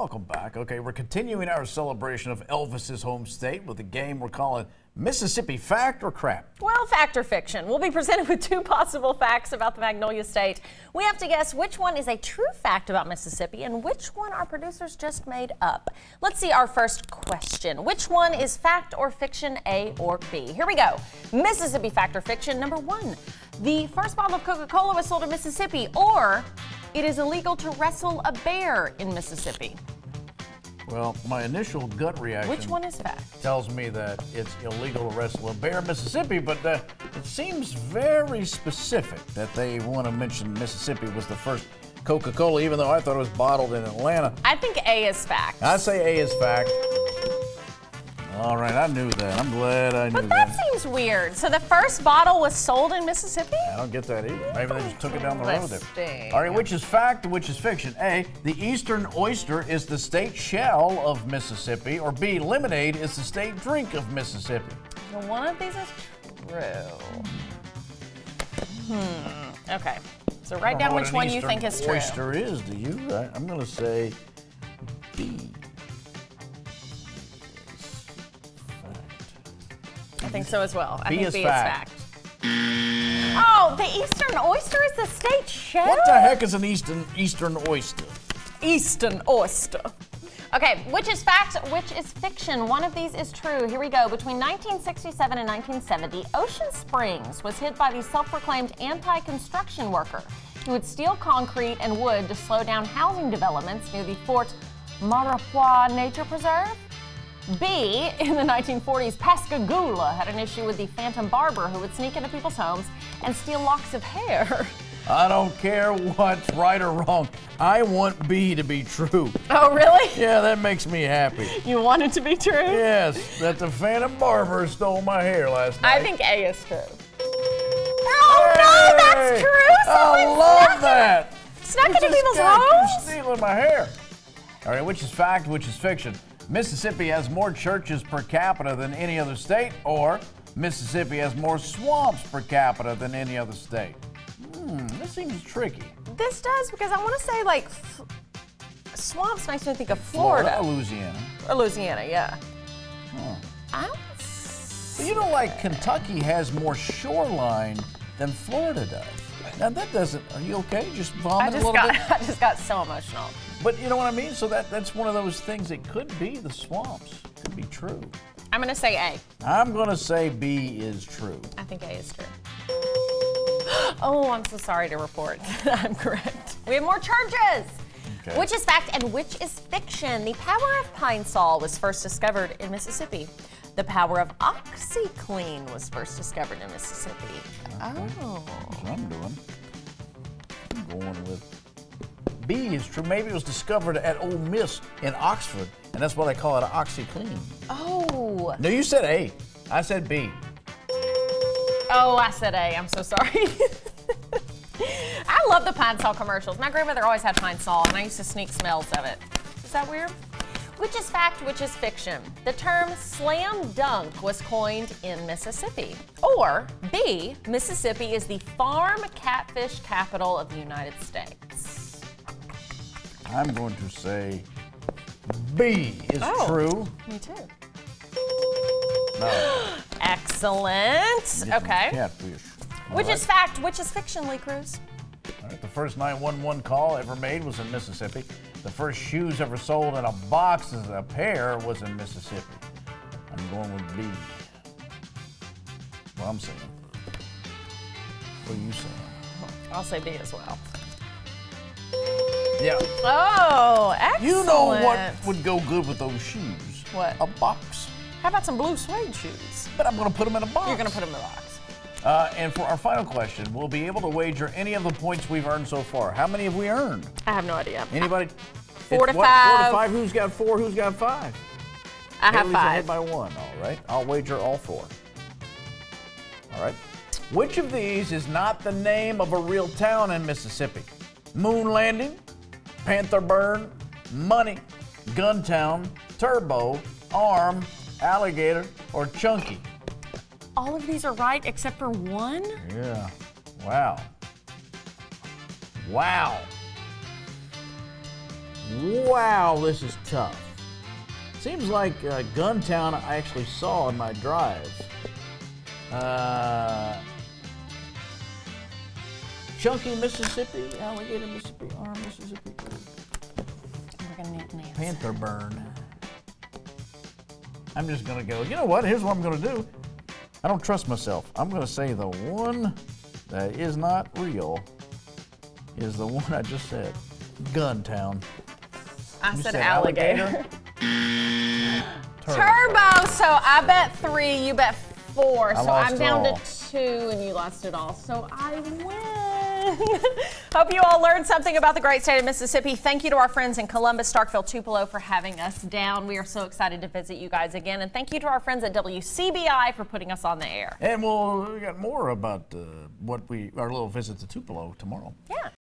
welcome back. Okay, we're continuing our celebration of Elvis's home state with a game we're calling Mississippi Fact or Crap. Well, fact or fiction. We'll be presented with two possible facts about the Magnolia State. We have to guess which one is a true fact about Mississippi and which one our producers just made up. Let's see our first question. Which one is fact or fiction, A or B? Here we go. Mississippi fact or fiction, number one. The first bottle of Coca-Cola was sold in Mississippi, or it is illegal to wrestle a bear in Mississippi. Well, my initial gut reaction Which one is fact? tells me that it's illegal to wrestle a bear in Mississippi, but it seems very specific that they want to mention Mississippi was the first Coca-Cola, even though I thought it was bottled in Atlanta. I think A is fact. I say A is fact. All right, I knew that. I'm glad I knew But that seems weird. So the first bottle was sold in Mississippi? I don't get that either. Maybe they just took it down the road there. Interesting. All right, which is fact, which is fiction? A, the eastern oyster is the state shell of Mississippi, or B, lemonade is the state drink of Mississippi. Well, one of these is true. Okay. So write down which one you think is true. Oyster is, do you? I'm going to say B. I think so as well. I B think is B fact. is fact. Oh, the eastern oyster is the state shell? What the heck is an eastern oyster? Eastern oyster. Okay, which is fact, which is fiction? One of these is true. Here we go. Between 1967 and 1970, Ocean Springs was hit by the self-proclaimed anti-construction worker who would steal concrete and wood to slow down housing developments near the Fort Maurepas Nature Preserve. B, in the 1940s, Pascagoula had an issue with the phantom barber who would sneak into people's homes and steal locks of hair. I don't care what's right or wrong. I want B to be true. Oh, really? Yeah, that makes me happy. You want it to be true? Yes, that the phantom barber stole my hair last night. I think A is true. Oh, no, that's true. I love that. Snuck into This people's guy homes? keeps stealing my hair. All right, which is fact, which is fiction? Mississippi has more churches per capita than any other state, or Mississippi has more swamps per capita than any other state. This seems tricky. This does, because I want to say, like, swamps makes me think of Florida. Or Louisiana. Or Louisiana, yeah. Huh. I don't But you know, like Kentucky has more shoreline than Florida does. Now that doesn't, are you okay? Just vomit a little bit? I just got so emotional. But you know what I mean? So that's one of those things. It could be the swamps. Could be true. I'm going to say A. I'm going to say B is true. I think A is true. Oh, I'm so sorry to report that I'm correct. We have more charges. Okay. Which is fact and which is fiction? The power of pine sol was first discovered in Mississippi. The power of OxyClean was first discovered in Mississippi. Oh. That's what I'm doing. I'm going with B is true. Maybe it was discovered at Ole Miss in Oxford, and that's why they call it an OxyClean. Oh. No, you said A. I said B. Oh, I said A. I'm so sorry. I love the pine sol commercials. My grandmother always had pine sol, and I used to sneak smells of it. Is that weird? Which is fact, which is fiction? The term slam dunk was coined in Mississippi. Or B, Mississippi is the farm catfish capital of the United States. I'm going to say B is true. Me too. No. Excellent. Okay. Catfish. Which is fact, which is fiction, Lee Cruz? All right, the first 911 call ever made was in Mississippi. The first shoes ever sold in a box as a pair was in Mississippi. I'm going with B. What I'm saying. What are you saying? I'll say B as well. Yeah. Oh, excellent. You know what would go good with those shoes? What? A box. How about some blue suede shoes? But I'm going to put them in a box. You're going to put them in the box. And for our final question, we'll be able to wager any of the points we've earned so far. How many have we earned? I have no idea. Anybody? 4 to 5. 4 to 5. Who's got 4? Who's got 5? I have Hayley's 5. ahead by 1. All right. I'll wager all 4. All right. Which of these is not the name of a real town in Mississippi? Moon Landing, Panther Burn, Money, Guntown, Turbo, Arm, Alligator, or Chunky? All of these are right except for one? Yeah. Wow. Wow. Wow, this is tough. Seems like Guntown I actually saw in my drive. Chunky, Mississippi, Alligator, Mississippi, Arm, Mississippi. We're gonna need an answer. Panther Burn. I'm just gonna go, you know what, here's what I'm gonna do. I don't trust myself. I'm gonna say the one that is not real is the one I just said. Guntown. I You said alligator. Turbo. So I bet 3, you bet 4. So lost I'm down all. to 2 and you lost it all. So I win. Hope you all learned something about the great state of Mississippi. Thank you to our friends in Columbus, Starkville, Tupelo for having us down. We are so excited to visit you guys again. And thank you to our friends at WCBI for putting us on the air. And we got more about our little visit to Tupelo tomorrow. Yeah.